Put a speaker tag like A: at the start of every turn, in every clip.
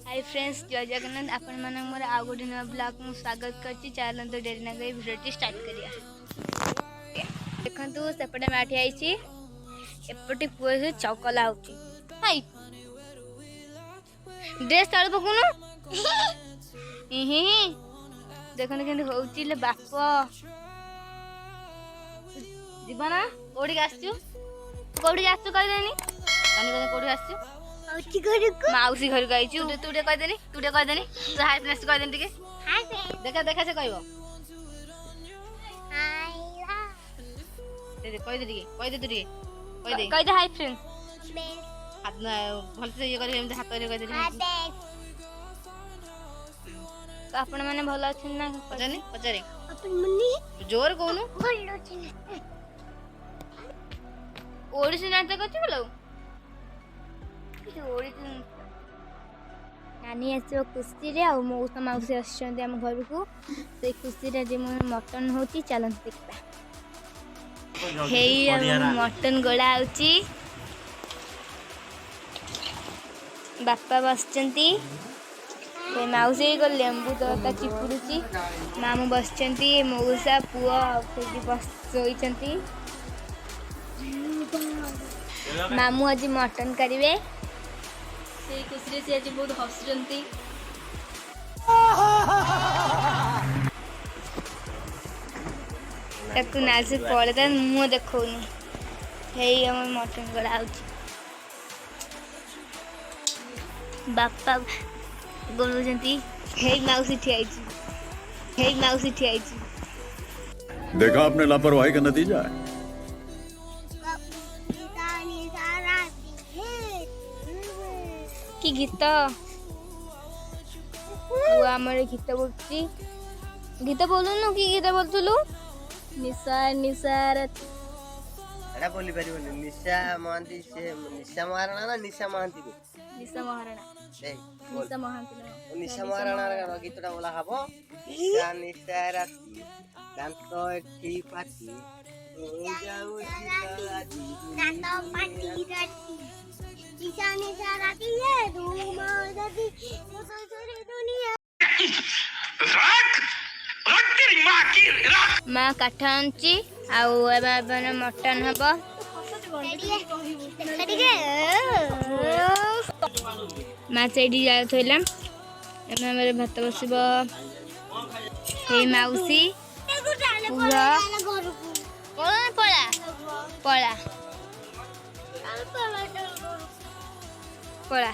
A: Hi friends जय जगन्नाथ आपण मन मोर आ गोटे नया ब्लॉग में स्वागत करछि। चलते डेरी ना गई भिडियो स्टार्ट करिया। देखंतु सेपटे माठी आइछि एपटे पुए से चौकला होछि। हाय ड्रेस तळ पकुनु देखन केन होछि ले बाप जीवना कोडी आछछु कहि देनी माने कोने कोडी आछछु माउसी घर गई तू कह देनी तू हाय फ्रेंड्स कह देनी टिके हाय फ्रेंड्स देखा देखा से कहबो हाय दे कह दे टिके कह दे तू टिके कह दे हाय फ्रेंड्स हाथ भल से ये कर हाथ रे कह दे तो आपण माने भलो अछि ना पचारे पचारे अपन मन्नी जोर कोनु भलो अछि ओडिसी नाच करछि बोलो नानी आसो खुशी रे आ मौसा मौसी आछन हम घर को से खुशी रे जे मटन होची चलन देखबा हेई मटन गोड़ा होची बापा बसचंती से मौसी को लेंबू तो चिपुड़ुची मामू बसचंती मौसा पुआ खुदी बसोइचंती मामू आज मटन करिवे से खुशी से आज बहुत हसुचंती ताकू ना से पड़े मुँह देखौनी हे हम मटन गड़ा बापा गोलुचंती हे मौसी ठियाई
B: देखा आपने लापरवाही का नतीजा है।
A: कि गीत आमर गीत बोलती गीत बोलुनु कि गीत बोलतुलु निशा निशा
C: एटा बोली परिबनी निशा महांती से निशा महाराणा ना निशा महांती को
A: निशा महाराणा
C: ए
A: निशा महांती
C: निशा महाराणा रा गीतटा बोला हबो निशा निशा राती दांत एठी पाटी ओ जाऊ सीता दांत पाटी राती निशा निशा राती है धूम ददी तो सारी दुनिया रख तेरी मां की रख
A: मां काठांची आउ एबे मटन हबो मां सेडी जा थोइला एमे हमरे भात बसिबो हे मौसी पूरा कोन पळा पळा पळा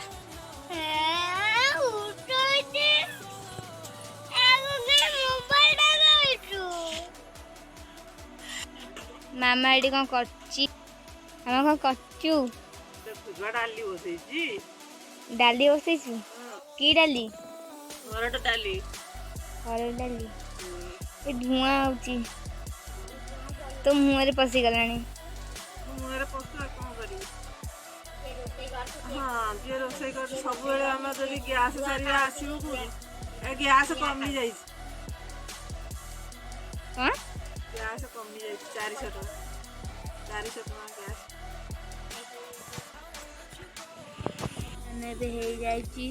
A: मामा एडी कोन करची हम कोन करचू
D: डाली बसैची
A: डाली बसैछु की डाली
D: हरड डाली
A: ए धुआं होची तो मुंह रे पसी गलानी
D: मुहरे पसला कोन करी हां जे रोसई कर सब बेले हम जदी गैस सारी आसीबो को ए गैस कमी जाई
A: हां
D: गैस कमी जाई 400 गैस
A: ने बे हे जाईची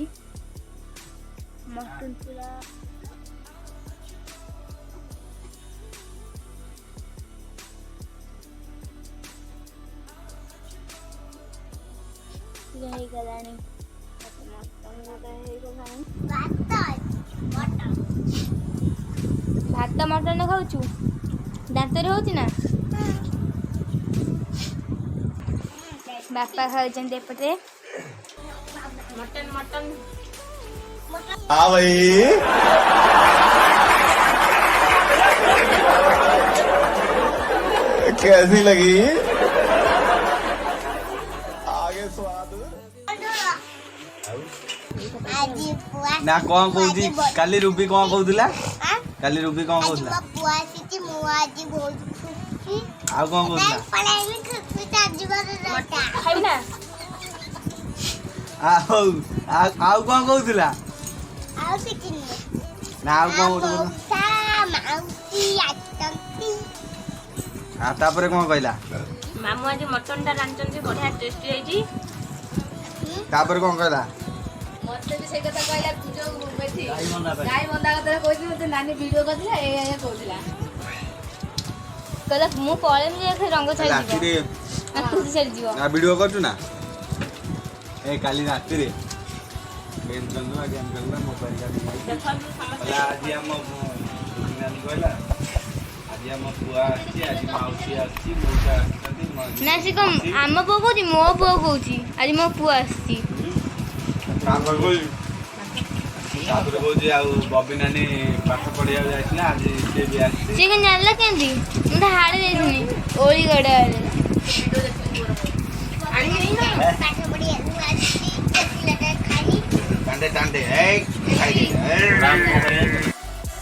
A: मटन पूरा हे गलानी मटन गोटा हे गलानी भात मटन खाऊछु दांत रे होची ना बापा खाउछन एपटे मटन मटन
B: हाँ भाई कैसी लगी आगे स्वाद
E: ना कौन कहूची काली रूबी कौन कहूला काली रूबी कौन कहूला आ कौन कहूला आउ कौन कहूला ना आउ कौन तापर कौन कहला
D: मामू आज मटन टा रांचन से बढ़िया टेस्टी आईची
E: तापर कौन कहला
A: ମତେ ବି ସେଇ କଥା କହିଲା ଯୋଉ ବେଠି
E: ଗାଈ ବନ୍ଧା ପାଇଁ।
A: ଗାଈ ବନ୍ଧା କଥା କହୁଛି ମତେ ନାନୀ ଭିଡିଓ କରିଥିଲା ଏଇଆ କହୁଥିଲା କହିଲା ମୁଁ ପଳେଇବି ଯେ ରଙ୍ଗ ଛାଡ଼ିଯିବ
E: ରାତିରେ
A: ନା ଖୁସି ଛାଡ଼ିଯିବ
E: ନା ଭିଡ଼ିଓ କରୁଛୁ ନା ଏ କାଲି ରାତିରେ ଗେମ୍ ଖେଳୁଥିଲା ମୋବାଇଲ କହିଲା ଆଜି ଆମ ନାନୀ କହିଲା ଆଜି ଆମ ପୁଅ ଆସିଛି ଆଜି ମାଉସୀ ଆସିଛି ମଉସା ଆସିଛନ୍ତି
A: ନା ସେ କଣ ଆମ ପୁଅ କହୁଛି ମୋ ପୁଅ କହୁଛି ଆଜି ମୋ ପୁଅ ଆସିଛି
E: ତାପରେ କହୁଛି ଆଉ ବବି ନାନୀ ପାଠ ପଢିବାକୁ ଯାଇଥିଲା ଆଜି ସିଏ ବି ଆସିଛି
A: ସେ କଣ ଜାଣିଲା କେମିତି ମୁଁ ତ ହାଡ଼େ ଯାଇଥିଲି ଓଳି ଗଡ଼ା
E: ଟାଣ୍ଡେ ଟାଣ୍ଡେ ଏଇ ଖାଇଦେ